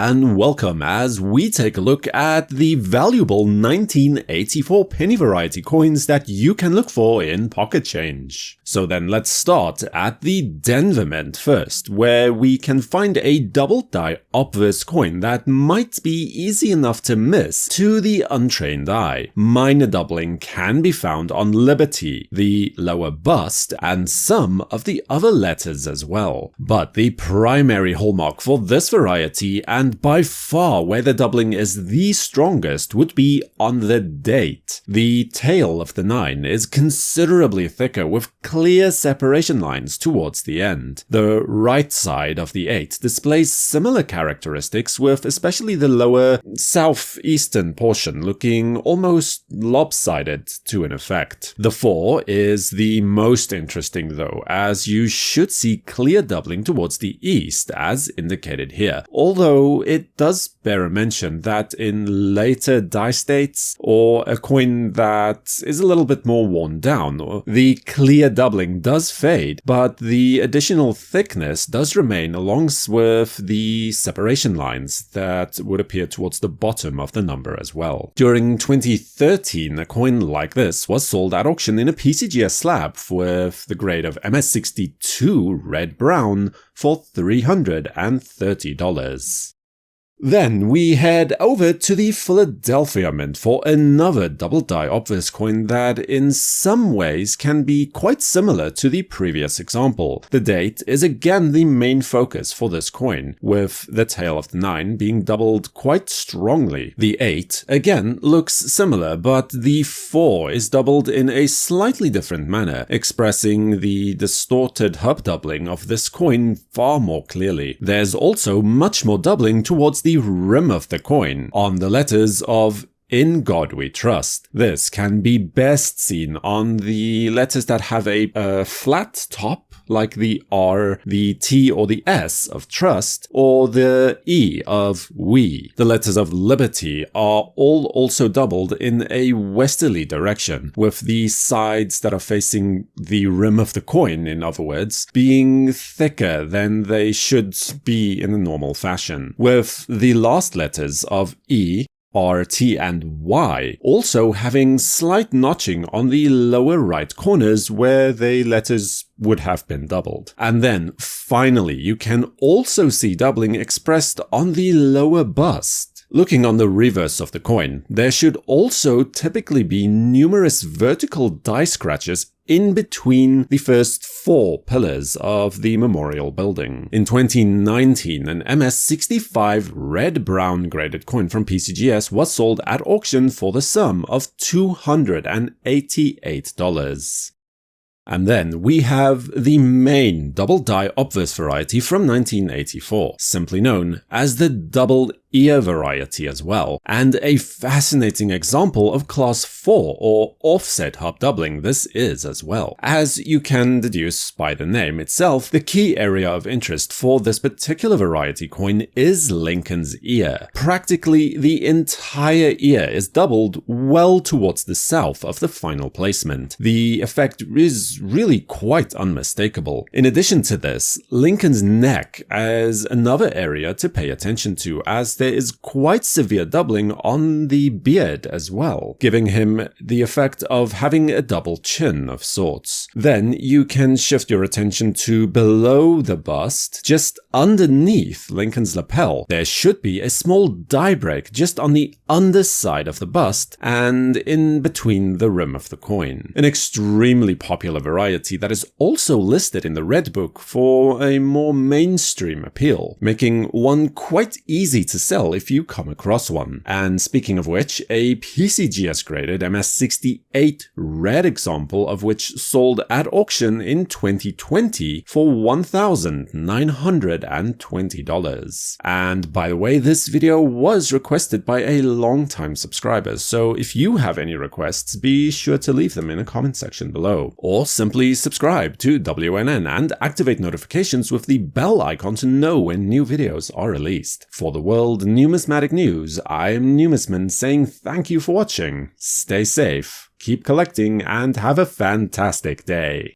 and welcome as we take a look at the valuable 1984 penny variety coins that you can look for in Pocket Change. So then let's start at the Denver Mint first, where we can find a double die obverse coin that might be easy enough to miss to the untrained eye. Minor doubling can be found on Liberty, the lower bust, and some of the other letters as well. But the primary hallmark for this variety, and by far where the doubling is the strongest, would be on the date. The tail of the 9 is considerably thicker with clear separation lines towards the end. The right side of the 8 displays similar characteristics, with especially the lower southeastern portion looking almost lopsided to an effect. The 4 is the most interesting though, as you should see clear doubling towards the east as indicated here, although it does bear a mention that in later die states, or a coin that is a little bit more worn down, the clear doubling does fade, but the additional thickness does remain along with the separation lines that would appear towards the bottom of the number as well. During 2013, a coin like this was sold at auction in a PCGS slab with the grade of MS62 red-brown for $330. Then we head over to the Philadelphia Mint for another double die obverse coin that in some ways can be quite similar to the previous example. The date is again the main focus for this coin, with the tail of the 9 being doubled quite strongly. The 8 again looks similar, but the 4 is doubled in a slightly different manner, expressing the distorted hub doubling of this coin far more clearly. There's also much more doubling towards the rim of the coin on the letters of "In God We Trust." This can be best seen on the letters that have a flat top, like the R, the T or the S of trust, or the E of we. The letters of Liberty are all also doubled in a westerly direction, with the sides that are facing the rim of the coin, in other words, being thicker than they should be in a normal fashion, with the last letters of E, R, T, and Y also having slight notching on the lower right corners where the letters would have been doubled. And then, finally, you can also see doubling expressed on the lower bust. Looking on the reverse of the coin, there should also typically be numerous vertical die scratches in between the first 4 pillars of the memorial building. In 2019, an MS65 red-brown graded coin from PCGS was sold at auction for the sum of $288. And then we have the main double die obverse variety from 1984, simply known as the double ear variety as well, and a fascinating example of class 4 or offset hub doubling this is as well. As you can deduce by the name itself, the key area of interest for this particular variety coin is Lincoln's ear. Practically the entire ear is doubled well towards the south of the final placement. The effect is really quite unmistakable. In addition to this, Lincoln's neck is another area to pay attention to, as there is quite severe doubling on the beard as well, giving him the effect of having a double chin of sorts. Then you can shift your attention to below the bust, just underneath Lincoln's lapel. There should be a small die break just on the underside of the bust and in between the rim of the coin. An extremely popular variety that is also listed in the Red Book for a more mainstream appeal, making one quite easy to sell if you come across one. And speaking of which, a PCGS graded MS68 red example of which sold at auction in 2020 for $1,920. And by the way, this video was requested by a long-time subscriber, so if you have any requests, be sure to leave them in a comment section below, or simply subscribe to WNN and activate notifications with the bell icon to know when new videos are released. For the World Numismatic News, I'm Numisman saying thank you for watching, stay safe, keep collecting, and have a fantastic day.